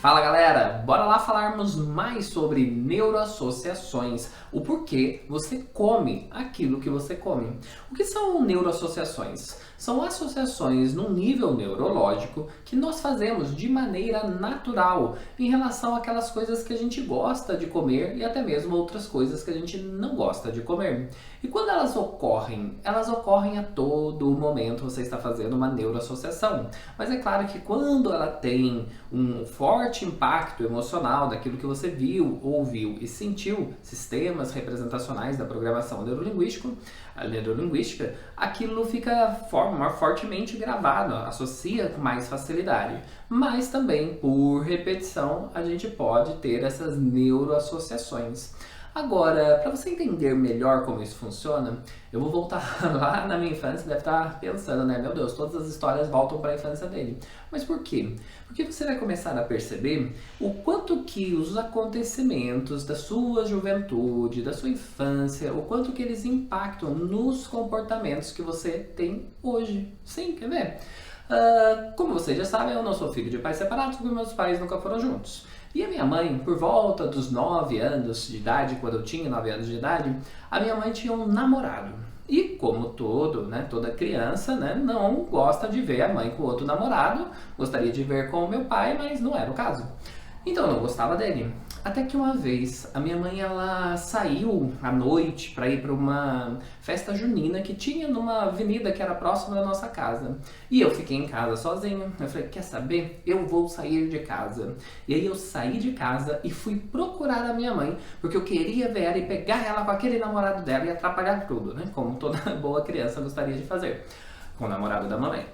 Fala galera, bora lá falarmos mais sobre neuroassociações, o porquê você come aquilo que você come. O que são neuroassociações? São associações num nível neurológico que nós fazemos de maneira natural em relação àquelas coisas que a gente gosta de comer e até mesmo outras coisas que a gente não gosta de comer. E quando elas ocorrem a todo momento você está fazendo uma neuroassociação. Mas é claro que quando ela tem um forte impacto emocional daquilo que você viu, ouviu e sentiu, sistemas representacionais da programação neurolinguística, aquilo fica fortemente gravado, associa com mais facilidade. Mas também, por repetição, a gente pode ter essas neuroassociações. Agora, para você entender melhor como isso funciona, eu vou voltar lá na minha infância, deve estar pensando, né? Meu Deus, todas as histórias voltam para a infância dele. Mas por quê? Porque você vai começar a perceber o quanto que os acontecimentos da sua juventude, da sua infância, o quanto que eles impactam nos comportamentos que você tem hoje. Sim, quer ver? Como vocês já sabem, eu não sou filho de pais separados porque meus pais nunca foram juntos. E a minha mãe, por volta dos 9 anos de idade, quando eu tinha 9 anos de idade, a minha mãe tinha um namorado. E como toda criança, não gosta de ver a mãe com outro namorado, gostaria de ver com o meu pai, mas não era o caso. Então eu não gostava dele. Até que uma vez a minha mãe ela saiu à noite para ir para uma festa junina que tinha numa avenida que era próxima da nossa casa. E eu fiquei em casa sozinho. Eu falei, quer saber? Eu vou sair de casa. E aí eu saí de casa e fui procurar a minha mãe, porque eu queria ver ela e pegar ela com aquele namorado dela e atrapalhar tudo, né? Como toda boa criança gostaria de fazer com o namorado da mamãe.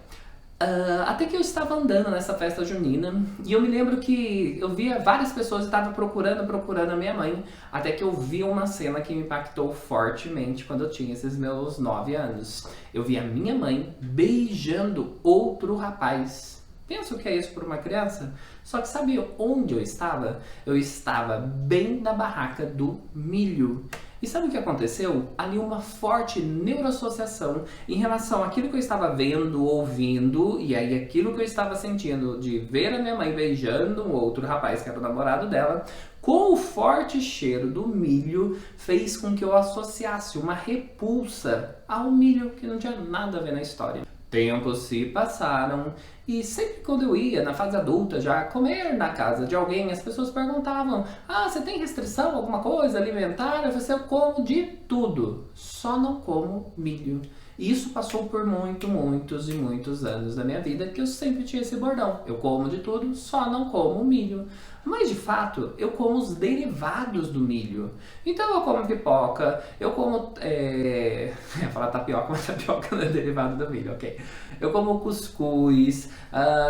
Até que eu estava andando nessa festa junina e eu me lembro que eu via várias pessoas e estava procurando a minha mãe, até que eu vi uma cena que me impactou fortemente quando eu tinha esses meus 9 anos. Eu vi a minha mãe beijando outro rapaz. Pensa o que é isso para uma criança? Só que sabe onde eu estava? Eu estava bem na barraca do milho. E sabe o que aconteceu? Ali uma forte neuroassociação em relação àquilo que eu estava vendo, ouvindo, e aí aquilo que eu estava sentindo de ver a minha mãe beijando um outro rapaz que era o namorado dela, com o forte cheiro do milho, fez com que eu associasse uma repulsa ao milho, que não tinha nada a ver na história. Tempos se passaram e sempre quando eu ia na fase adulta já comer na casa de alguém, as pessoas perguntavam: você tem restrição, alguma coisa alimentar? Eu falei, eu como de tudo, só não como milho. E isso passou por muitos e muitos anos da minha vida que eu sempre tinha esse bordão. Eu como de tudo, só não como milho. Mas de fato, eu como os derivados do milho. Então eu como pipoca, eu como... Eu ia falar tapioca, mas tapioca não é derivado do milho, ok. Eu como cuscuz,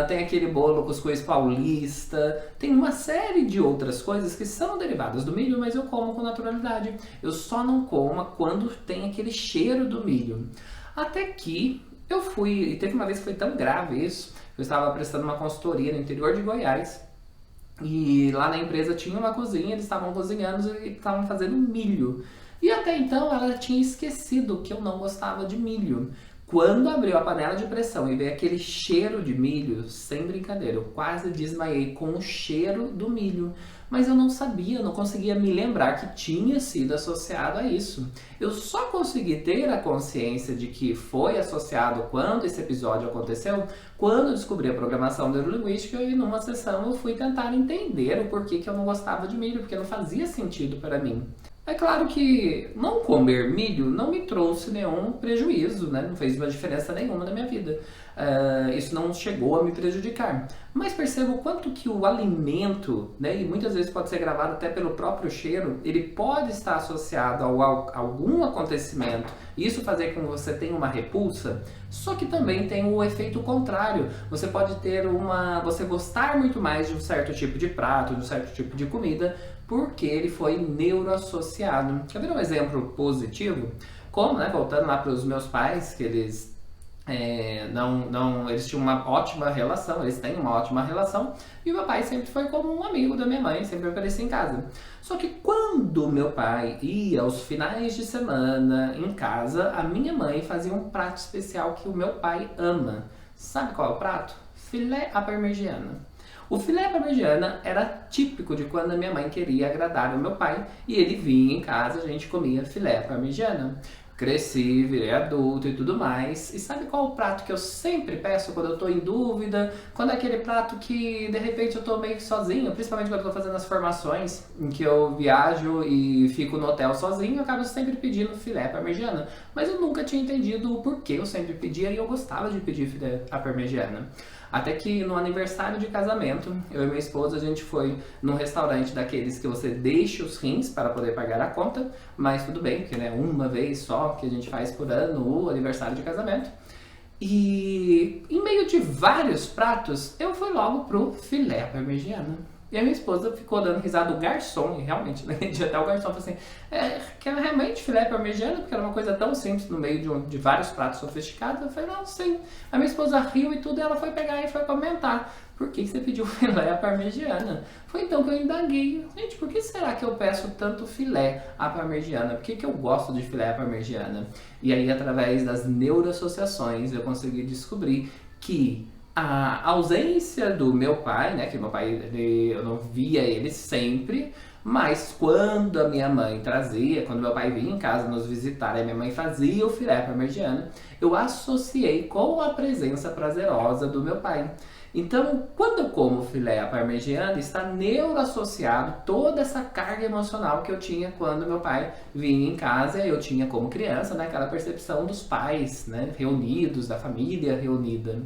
tem aquele bolo cuscuz paulista, tem uma série de outras coisas que são derivadas do milho, mas eu como com naturalidade. Eu só não como quando tem aquele cheiro do milho. Até que eu fui, e teve uma vez que foi tão grave isso, eu estava prestando uma consultoria no interior de Goiás, e lá na empresa tinha uma cozinha, eles estavam cozinhando e estavam fazendo milho. E até então ela tinha esquecido que eu não gostava de milho. Quando abriu a panela de pressão e veio aquele cheiro de milho, sem brincadeira, eu quase desmaiei com o cheiro do milho. Mas eu não sabia, não conseguia me lembrar que tinha sido associado a isso. Eu só consegui ter a consciência de que foi associado quando esse episódio aconteceu, quando eu descobri a programação neurolinguística e numa sessão eu fui tentar entender o porquê que eu não gostava de milho, porque não fazia sentido para mim. É claro que não comer milho não me trouxe nenhum prejuízo, não fez uma diferença nenhuma na minha vida. Isso não chegou a me prejudicar. Mas perceba o quanto que o alimento, e muitas vezes pode ser gravado até pelo próprio cheiro, ele pode estar associado a algum acontecimento, isso fazer com que você tenha uma repulsa, só que também tem o efeito contrário. Você pode ter você gostar muito mais de um certo tipo de prato, de um certo tipo de comida, porque ele foi neuroassociado. Quer ver um exemplo positivo? Como, voltando lá para os meus pais, que eles eles tinham uma ótima relação, eles têm uma ótima relação, e o meu pai sempre foi como um amigo da minha mãe, sempre aparecia em casa. Só que quando meu pai ia aos finais de semana em casa, a minha mãe fazia um prato especial que o meu pai ama. Sabe qual é o prato? Filé à parmegiana. O filé parmegiana era típico de quando a minha mãe queria agradar o meu pai e ele vinha em casa, a gente comia filé parmegiana. Cresci, virei adulto e tudo mais. E sabe qual o prato que eu sempre peço quando eu tô em dúvida? Quando é aquele prato que de repente eu tô meio que sozinho, principalmente quando eu tô fazendo as formações, em que eu viajo e fico no hotel sozinho, eu acabo sempre pedindo filé parmegiana. Mas eu nunca tinha entendido o porquê eu sempre pedia e eu gostava de pedir filé à parmegiana. Até que no aniversário de casamento, eu e minha esposa, a gente foi num restaurante daqueles que você deixa os rins para poder pagar a conta, mas tudo bem, porque né, uma vez só que a gente faz por ano o aniversário de casamento. E em meio de vários pratos, eu fui logo pro filé parmegiana. E a minha esposa ficou dando risada, o garçom, e realmente, né, até o garçom falou assim, quer realmente filé parmegiana? Porque era uma coisa tão simples no meio de vários pratos sofisticados. Eu falei, não, sim. A minha esposa riu e tudo, e ela foi pegar e foi comentar. Por que você pediu filé parmegiana? Foi então que eu indaguei. Gente, por que será que eu peço tanto filé à parmegiana? Por que eu gosto de filé à parmegiana? E aí, através das neuroassociações, eu consegui descobrir que a ausência do meu pai, né, que meu pai, eu não via ele sempre, mas quando a minha mãe trazia, quando meu pai vinha em casa nos visitar, a minha mãe fazia o filé parmegiana, eu associei com a presença prazerosa do meu pai. Então, quando eu como filé à parmegiana, está neuroassociado toda essa carga emocional que eu tinha quando meu pai vinha em casa, eu tinha como criança, né, aquela percepção dos pais, né, reunidos, da família reunida.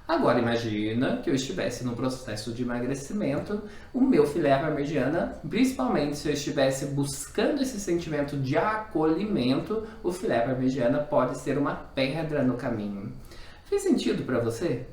Agora imagina que eu estivesse no processo de emagrecimento, o meu filé à parmegiana, principalmente se eu estivesse buscando esse sentimento de acolhimento, o filé à parmegiana pode ser uma pedra no caminho. Fez sentido para você?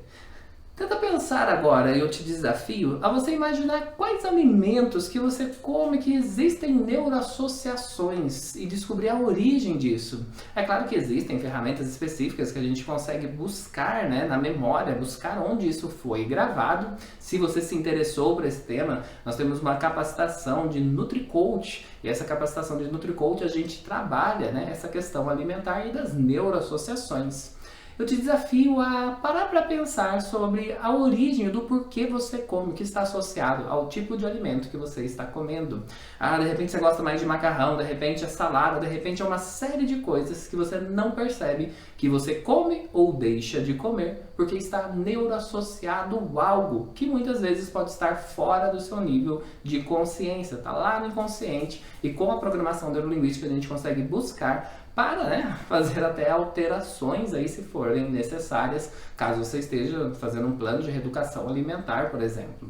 Tenta pensar agora, eu te desafio a você imaginar quais alimentos que você come que existem neuroassociações e descobrir a origem disso. É claro que existem ferramentas específicas que a gente consegue buscar, né, na memória, buscar onde isso foi gravado. Se você se interessou por esse tema, nós temos uma capacitação de NutriCoach e essa capacitação de NutriCoach a gente trabalha, né, essa questão alimentar e das neuroassociações. Eu te desafio a parar para pensar sobre a origem do porquê você come, que está associado ao tipo de alimento que você está comendo. De repente você gosta mais de macarrão, de repente é salada, de repente é uma série de coisas que você não percebe que você come ou deixa de comer porque está neuroassociado a algo que muitas vezes pode estar fora do seu nível de consciência, está lá no inconsciente e com a programação neurolinguística a gente consegue buscar para, né, fazer até alterações aí se forem necessárias, caso você esteja fazendo um plano de reeducação alimentar, por exemplo.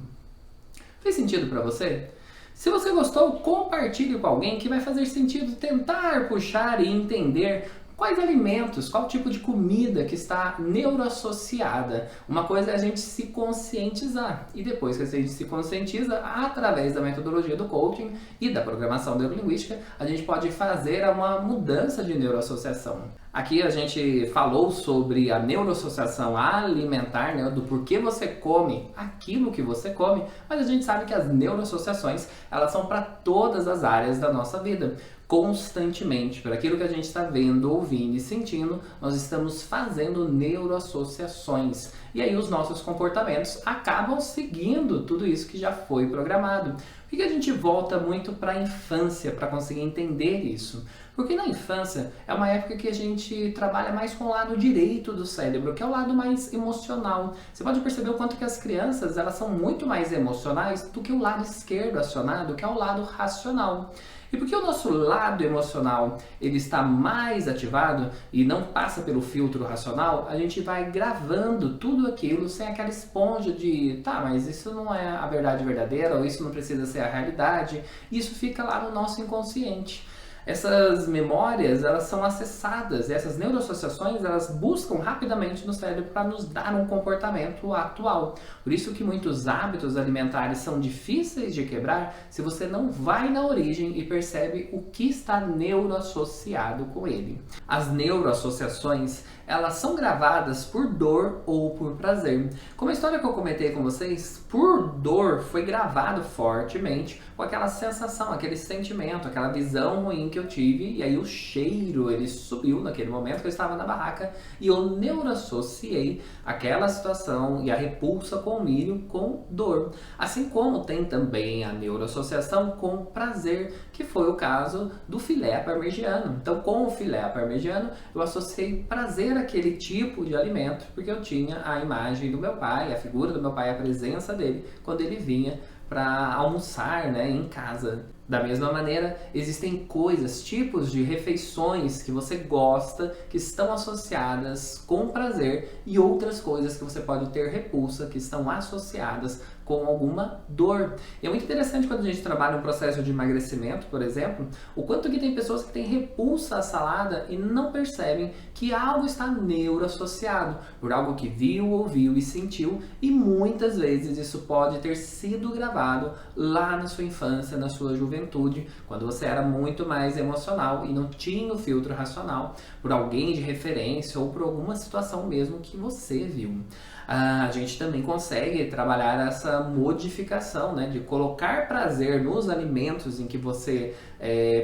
Fez sentido para você? Se você gostou, compartilhe com alguém que vai fazer sentido tentar puxar e entender quais alimentos, qual tipo de comida que está neuroassociada. Uma coisa é a gente se conscientizar. E depois que a gente se conscientiza, através da metodologia do coaching e da programação neurolinguística, a gente pode fazer uma mudança de neuroassociação. Aqui a gente falou sobre a neuroassociação alimentar, né, do porquê você come aquilo que você come, mas a gente sabe que as neuroassociações, elas são para todas as áreas da nossa vida. Constantemente, por aquilo que a gente está vendo, ouvindo e sentindo, nós estamos fazendo neuroassociações. E aí os nossos comportamentos acabam seguindo tudo isso que já foi programado. Por que a gente volta muito para a infância para conseguir entender isso? Porque na infância é uma época que a gente trabalha mais com o lado direito do cérebro, que é o lado mais emocional. Você pode perceber o quanto que as crianças elas são muito mais emocionais do que o lado esquerdo acionado, que é o lado racional. E porque o nosso lado emocional ele está mais ativado e não passa pelo filtro racional, a gente vai gravando tudo aquilo sem aquela esponja de mas isso não é a verdade verdadeira, ou isso não precisa ser a realidade. Isso fica lá no nosso inconsciente. Essas memórias, elas são acessadas, e essas neuroassociações, elas buscam rapidamente no cérebro para nos dar um comportamento atual. Por isso que muitos hábitos alimentares são difíceis de quebrar se você não vai na origem e percebe o que está neuroassociado com ele. As neuroassociações, elas são gravadas por dor ou por prazer. Como a história que eu comentei com vocês, por dor foi gravado fortemente com aquela sensação, aquele sentimento, aquela visão ruim que que eu tive, e aí o cheiro ele subiu naquele momento que eu estava na barraca e eu neuroassociei aquela situação e a repulsa com o milho com dor. Assim como tem também a neuroassociação com prazer, que foi o caso do filé parmegiano. Então, com o filé parmegiano, eu associei prazer àquele tipo de alimento, porque eu tinha a imagem do meu pai, a figura do meu pai, a presença dele quando ele vinha para almoçar, né, em casa. Da mesma maneira, existem coisas, tipos de refeições que você gosta, que estão associadas com prazer, e outras coisas que você pode ter repulsa, que estão associadas com alguma dor. E é muito interessante quando a gente trabalha um processo de emagrecimento, por exemplo, o quanto que tem pessoas que têm repulsa à salada e não percebem que algo está neuroassociado por algo que viu, ouviu e sentiu, e muitas vezes isso pode ter sido gravado lá na sua infância, na sua juventude, quando você era muito mais emocional e não tinha o filtro racional por alguém de referência ou por alguma situação mesmo que você viu. A gente também consegue trabalhar essa modificação, né, de colocar prazer nos alimentos em que você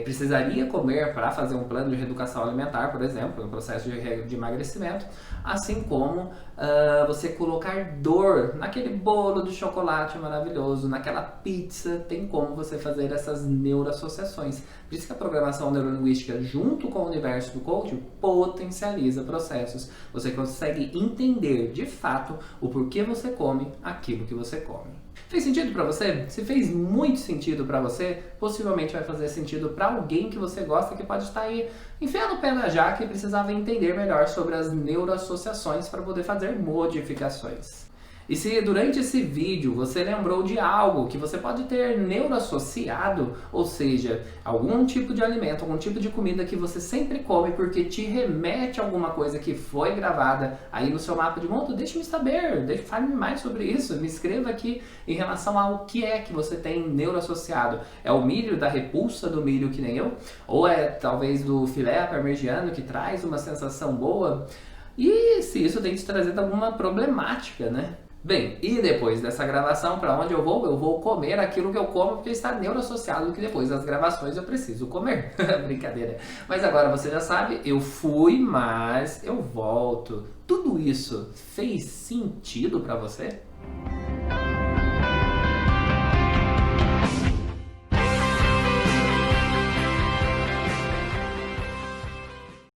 precisaria comer para fazer um plano de reeducação alimentar, por exemplo, um processo de emagrecimento, assim como você colocar dor naquele bolo de chocolate maravilhoso, naquela pizza, tem como você fazer essas neuroassociações. Por isso que a programação neurolinguística, junto com o universo do coaching, potencializa processos. Você consegue entender de fato o porquê você come aquilo que você come. Fez sentido para você? Se fez muito sentido para você, possivelmente vai fazer sentido para alguém que você gosta, que pode estar aí enfiando o pé na jaca e precisava entender melhor sobre as neuroassociações para poder fazer modificações. E se durante esse vídeo você lembrou de algo que você pode ter neuroassociado, ou seja, algum tipo de alimento, algum tipo de comida que você sempre come porque te remete a alguma coisa que foi gravada aí no seu mapa de mundo, deixe-me saber, fale-me mais sobre isso, me escreva aqui em relação ao que é que você tem neuroassociado. É o milho, da repulsa do milho que nem eu? Ou é talvez do filé parmegiano que traz uma sensação boa? E se isso tem te trazido alguma problemática, né? Bem, e depois dessa gravação, para onde eu vou? Eu vou comer aquilo que eu como, porque está neuroassociado que depois das gravações eu preciso comer. Brincadeira. Mas agora você já sabe, eu fui, mas eu volto. Tudo isso fez sentido para você?